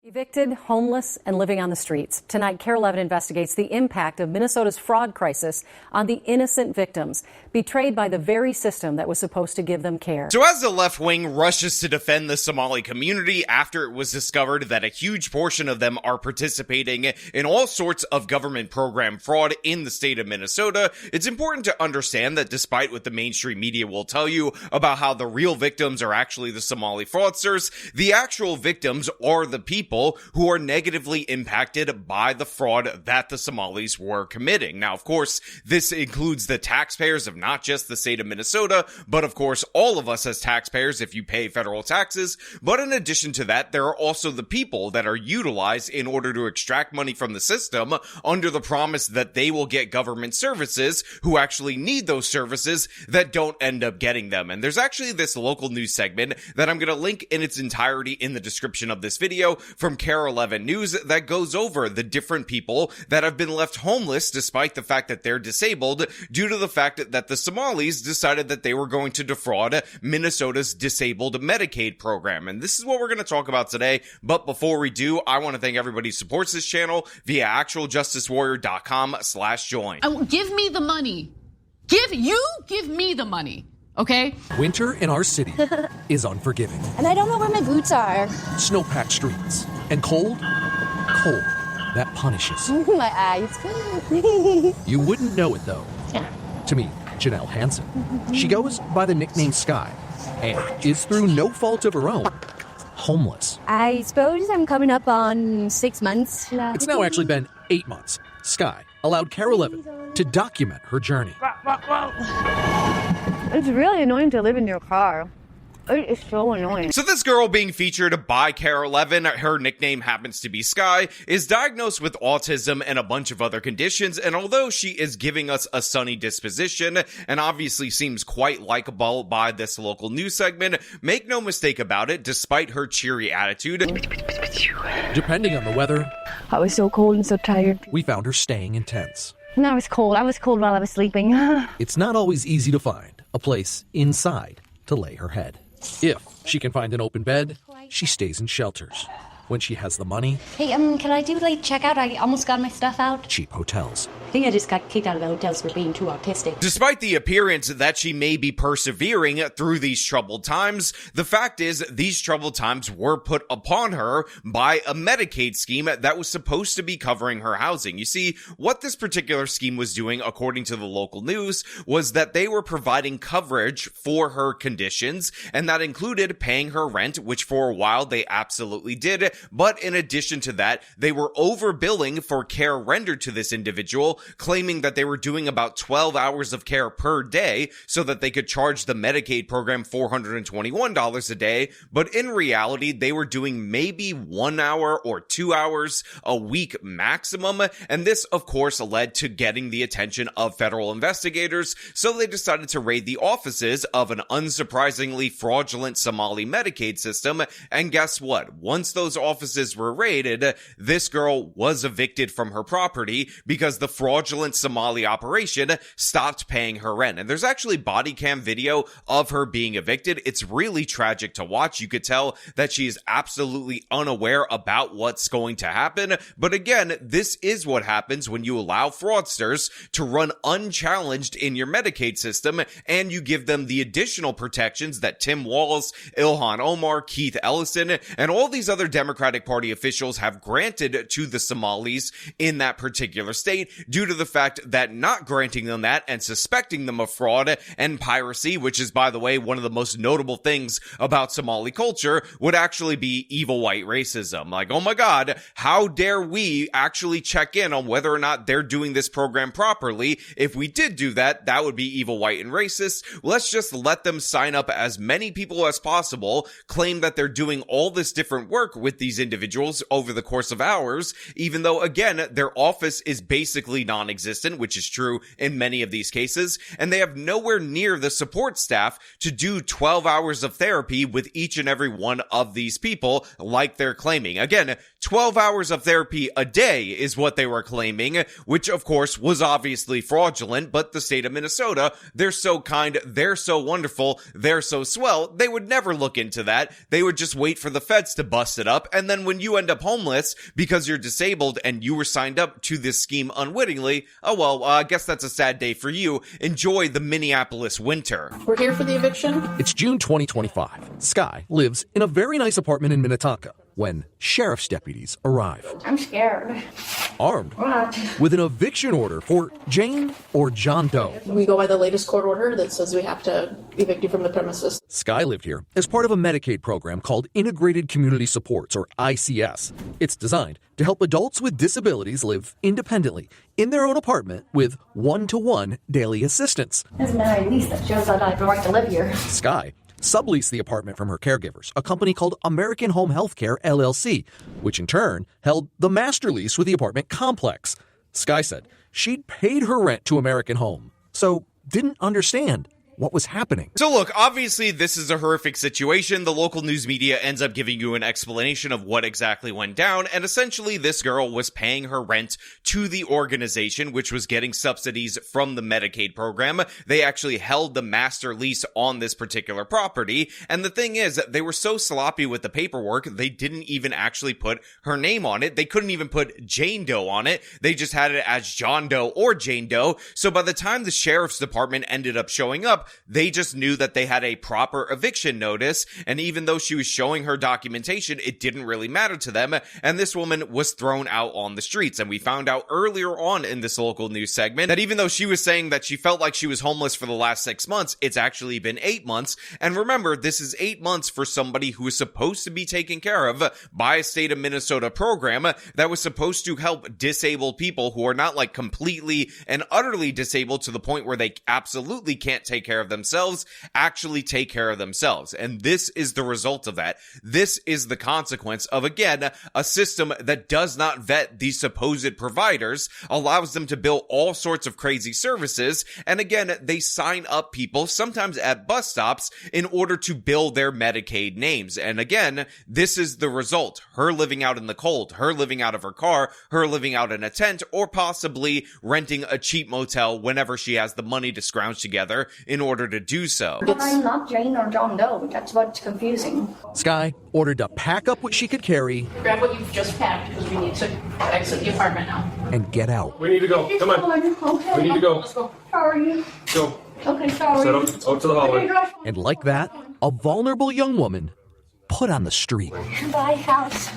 Evicted, homeless, and living on the streets. Tonight, KARE 11 investigates the impact of Minnesota's fraud crisis on the innocent victims, betrayed by the very system that was supposed to give them care. So as the left wing rushes to defend the Somali community after it was discovered that a huge portion of them are participating in all sorts of government program fraud in the state of Minnesota, it's important to understand that despite what the mainstream media will tell you about how the real victims are actually the Somali fraudsters, the actual victims are the people who are negatively impacted by the fraud that the Somalis were committing. Now, of course, this includes the taxpayers of not just the state of Minnesota, but of course, all of us as taxpayers if you pay federal taxes. But in addition to that, there are also the people that are utilized in order to extract money from the system under the promise that they will get government services who actually need those services that don't end up getting them. And there's actually this local news segment that I'm going to link in its entirety in the description of this video from KARE 11 News that goes over the different people that have been left homeless despite the fact that they're disabled due to the fact that the Somalis decided that they were going to defraud Minnesota's disabled Medicaid program. And this is what we're going to talk about today. But before we do, I want to thank everybody who supports this channel via actualjusticewarrior.com/join. Give me the money. Give me the money. Okay? Winter in our city is unforgiving. And I don't know where my boots are. Snow-packed streets. And cold that punishes. My eyes. You wouldn't know it, though. Yeah. To me, Janelle Hansen. She goes by the nickname Sky and is through no fault of her own homeless. I suppose I'm coming up on 6 months. It's now actually been 8 months. Sky allowed KARE 11 to document her journey. It's really annoying to live in your car. It is so annoying. So this girl being featured by KARE 11, her nickname happens to be Sky, is diagnosed with autism and a bunch of other conditions, and although she is giving us a sunny disposition and obviously seems quite likable by this local news segment, make no mistake about it, despite her cheery attitude, Depending on the weather, I was so cold and so tired. we found her staying intense. And I was cold. I was cold while I was sleeping. It's not always easy to find a place inside to lay her head. If she can find an open bed, she stays in shelters. When she has the money, Hey, can I do late checkout? I almost got my stuff out. cheap hotels. I think I just got kicked out of the hotels for being too autistic. Despite the appearance that she may be persevering through these troubled times, the fact is these troubled times were put upon her by a Medicaid scheme that was supposed to be covering her housing. You see, what this particular scheme was doing, according to the local news, was that they were providing coverage for her conditions, and that included paying her rent, which for a while they absolutely did. But in addition to that, they were overbilling for care rendered to this individual, claiming that they were doing about 12 hours of care per day so that they could charge the Medicaid program $421 a day. But in reality, they were doing maybe 1 hour or 2 hours a week maximum. And this, of course, led to getting the attention of federal investigators. So they decided to raid the offices of an unsurprisingly fraudulent Somali Medicaid system. And guess what? Once those offices were raided, this girl was evicted from her property because the fraudulent Somali operation stopped paying her rent. And there's actually body cam video of her being evicted. It's really tragic to watch. You could tell that she is absolutely unaware about what's going to happen. But again, this is what happens when you allow fraudsters to run unchallenged in your Medicaid system and you give them the additional protections that Tim Walz, Ilhan Omar, Keith Ellison, and all these other Democratic Party officials have granted to the Somalis in that particular state, due to the fact that not granting them that and suspecting them of fraud and piracy, which is, by the way, one of the most notable things about Somali culture, would actually be evil white racism. Like, oh my God, how dare we actually check in on whether or not they're doing this program properly? If we did do that, that would be evil white and racist. Let's just let them sign up as many people as possible, claim that they're doing all this different work with these individuals over the course of hours, even though, again, their office is basically non-existent, which is true in many of these cases, and they have nowhere near the support staff to do 12 hours of therapy with each and every one of these people, like they're claiming. Again, 12 hours of therapy a day is what they were claiming, which of course was obviously fraudulent, but the state of Minnesota, they're so kind, they're so wonderful, they're so swell, they would never look into that. They would just wait for the feds to bust it up and then when you end up homeless because you're disabled and you were signed up to this scheme unwittingly, I guess that's a sad day for you. Enjoy the Minneapolis winter. We're here for the eviction. It's June 2025. Sky lives in a very nice apartment in Minnetonka when sheriff's deputies arrive. I'm scared. Armed What? with an eviction order for Jane or John Doe. We go by the latest court order that says we have to evict you from the premises. Sky lived here as part of a Medicaid program called Integrated Community Supports, or ICS. It's designed to help adults with disabilities live independently in their own apartment with one-to-one daily assistance. Isn't that a lease that shows that I have the right to live here? Sky subleased the apartment from her caregivers, a company called American Home Healthcare LLC, which in turn held the master lease with the apartment complex. Sky said she'd paid her rent to American Home, so didn't understand what was happening. So look, obviously this is a horrific situation. The local news media ends up giving you an explanation of what exactly went down, and essentially this girl was paying her rent to the organization, which was getting subsidies from the Medicaid program. They actually held the master lease on this particular property, and the thing is, they were so sloppy with the paperwork, they didn't even actually put her name on it. They couldn't even put Jane Doe on it. They just had it as John Doe or Jane Doe. So by the time the sheriff's department ended up showing up, they just knew that they had a proper eviction notice, and even though she was showing her documentation, it didn't really matter to them, and this woman was thrown out on the streets. And we found out earlier on in this local news segment that even though she was saying that she felt like she was homeless for the last 6 months, it's actually been 8 months. And remember, this is 8 months for somebody who is supposed to be taken care of by a state of Minnesota program that was supposed to help disabled people who are not like completely and utterly disabled to the point where they absolutely can't take care of themselves, actually take care of themselves. And this is the result of that. This is the consequence of, again, a system that does not vet these supposed providers, allows them to bill all sorts of crazy services, and again, they sign up people, sometimes at bus stops, in order to bill their Medicaid names. And again, this is the result. Her living out in the cold, her living out of her car, her living out in a tent, or possibly renting a cheap motel whenever she has the money to scrounge together in order to do so. But I'm not Jane or John Doe. That's what's confusing. Sky ordered to pack up what she could carry Grab what you've just packed because we need to exit the apartment now. and get out. We need to go. Come on. Okay. We need to go. Let's go. How are you? Go. Okay, sorry. Set up out to the hallway. And like that, a vulnerable young woman put on the street. Bye, house.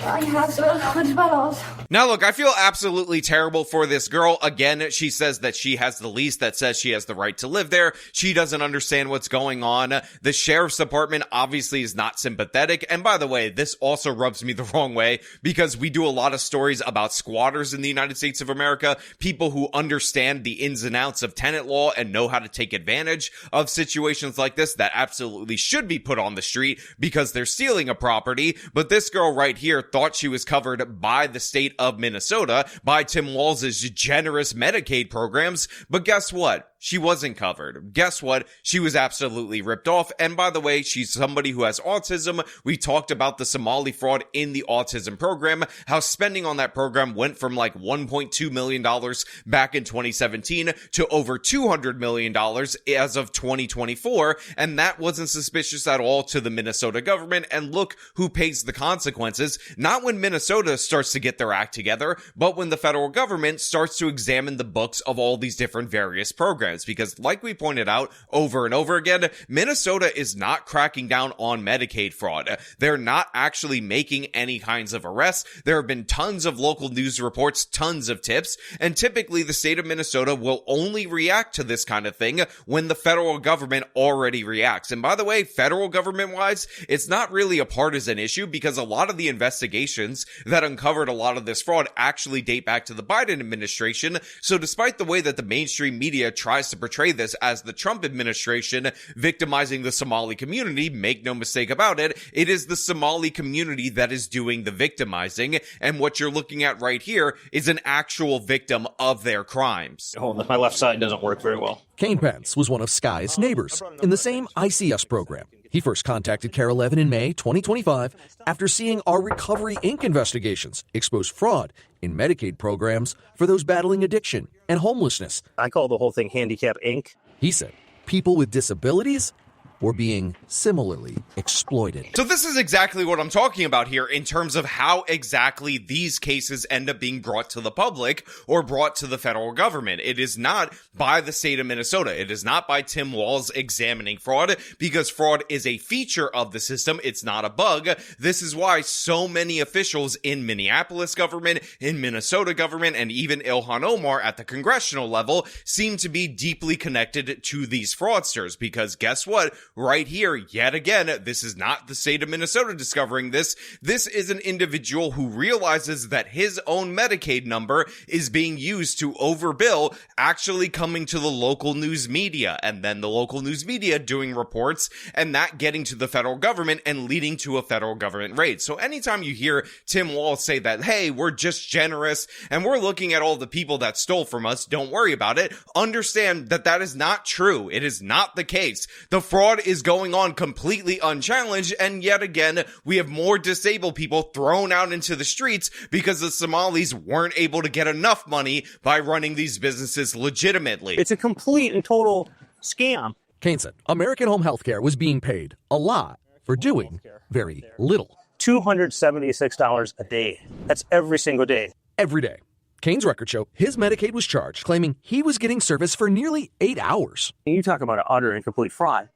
Bye, house. What's about us? Now look, I feel absolutely terrible for this girl. Again, she says that she has the lease that says she has the right to live there. She doesn't understand what's going on. The sheriff's department obviously is not sympathetic. And by the way, this also rubs me the wrong way because we do a lot of stories about squatters in the United States of America, people who understand the ins and outs of tenant law and know how to take advantage of situations like this that absolutely should be put on the street because they're stealing a property. But this girl right here thought she was covered by the state of Minnesota, by Tim Walz's generous Medicaid programs, but guess what? She wasn't covered. Guess what? She was absolutely ripped off. And by the way, she's somebody who has autism. We talked about the Somali fraud in the autism program, how spending on that program went from like $1.2 million back in 2017 to over $200 million as of 2024. And that wasn't suspicious at all to the Minnesota government. And look who pays the consequences. Not when Minnesota starts to get their act together, but when the federal government starts to examine the books of all these different various programs. Because like we pointed out over and over again, Minnesota is not cracking down on Medicaid fraud. They're not actually making any kinds of arrests. There have been tons of local news reports, tons of tips, and typically the state of Minnesota will only react to this kind of thing when the federal government already reacts. And by the way, federal government wise, it's not really a partisan issue because a lot of the investigations that uncovered a lot of this fraud actually date back to the Biden administration. So despite the way that the mainstream media tries to portray this as the Trump administration victimizing the Somali community, make no mistake about it, it is the Somali community that is doing the victimizing, and what you're looking at right here is an actual victim of their crimes. Hold on, my left side doesn't work very well. Kane Pence was one of Sky's neighbors in the same ICS program. He first contacted KARE 11 in May 2025 after seeing our Recovery Inc. investigations expose fraud in Medicaid programs for those battling addiction and homelessness. I call the whole thing Handicap Inc. He said people with disabilities were being similarly exploited. So this is exactly what I'm talking about here in terms of how exactly these cases end up being brought to the public or brought to the federal government. It is not by the state of Minnesota. It is not by Tim Walz examining fraud, because fraud is a feature of the system. It's not a bug. This is why so many officials in Minneapolis government, in Minnesota government, and even Ilhan Omar at the congressional level seem to be deeply connected to these fraudsters. Because guess what? Right here, yet again, this is not the state of Minnesota discovering this. This is an individual who realizes that his own Medicaid number is being used to overbill, actually coming to the local news media, and then the local news media doing reports, and that getting to the federal government and leading to a federal government raid. So anytime you hear Tim Walz say that, hey, we're just generous and we're looking at all the people that stole from us, don't worry about it, understand that that is not true. It is not the case. The fraud is going on completely unchallenged, and yet again, we have more disabled people thrown out into the streets because the Somalis weren't able to get enough money by running these businesses legitimately. It's a complete and total scam. Kane said American Home Healthcare was being paid a lot for doing very little. $276 a day. That's every single day. Every day. Kane's records show his Medicaid was charged, claiming he was getting service for nearly 8 hours. You talk about an utter and complete fraud.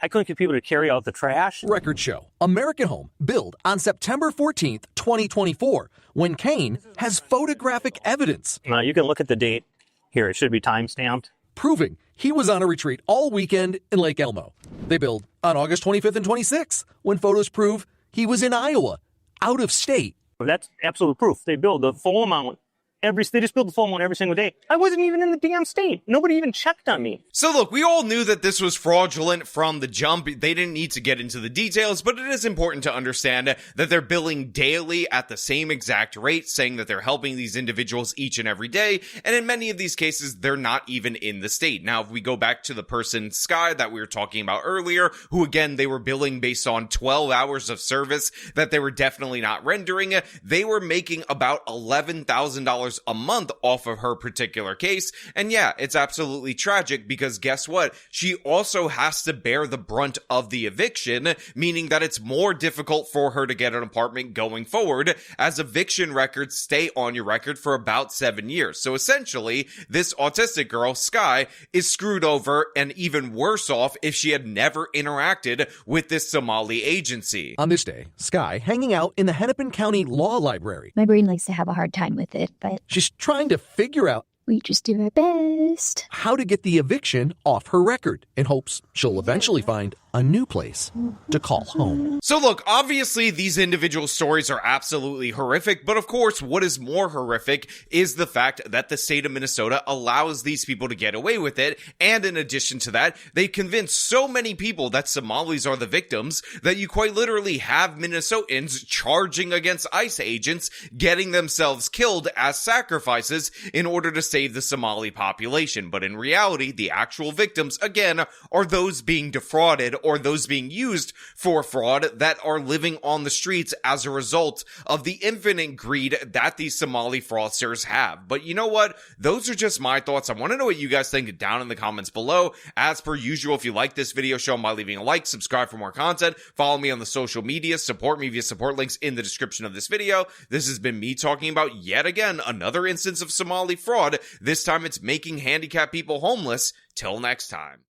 I couldn't get people to carry out the trash. Records show American Home billed on September 14th, 2024, when Kane has photographic evidence. You can look at the date. Here, it should be time-stamped. Proving he was on a retreat all weekend in Lake Elmo. They billed on August 25th and 26th, when photos prove he was in Iowa, out of state. But that's absolute proof. They billed the full amount. They just billed the full amount every single day. I wasn't even in the damn state. Nobody even checked on me. So look, we all knew that this was fraudulent from the jump. They didn't need to get into the details, but it is important to understand that they're billing daily at the same exact rate, saying that they're helping these individuals each and every day. And in many of these cases, they're not even in the state. Now, if we go back to the person, Sky, that we were talking about earlier, who again, they were billing based on 12 hours of service that they were definitely not rendering, they were making about $11,000 a month off of her particular case. And yeah, it's absolutely tragic, because guess what? She also has to bear the brunt of the eviction, meaning that it's more difficult for her to get an apartment going forward, as eviction records stay on your record for about 7 years. So essentially, this autistic girl, Sky, is screwed over and even worse off if she had never interacted with this Somali agency. On this day, Sky hanging out in the Hennepin County Law Library. My brain likes to have a hard time with it, but She's trying to figure out we just do our best how to get the eviction off her record, in hopes she'll eventually find a new place to call home. So look, obviously these individual stories are absolutely horrific, but of course what is more horrific is the fact that the state of Minnesota allows these people to get away with it, and in addition to that, they convince so many people that Somalis are the victims that you quite literally have Minnesotans charging against ICE agents, getting themselves killed as sacrifices in order to save the Somali population. But in reality, the actual victims, again, are those being defrauded or those being used for fraud that are living on the streets as a result of the infinite greed that these Somali fraudsters have. But you know what? Those are just my thoughts. I want to know what you guys think down in the comments below. As per usual, if you like this video, show them by leaving a like, subscribe for more content, follow me on the social media, support me via support links in the description of this video. This has been me talking about, yet again, another instance of Somali fraud. This time it's making handicapped people homeless. Till next time.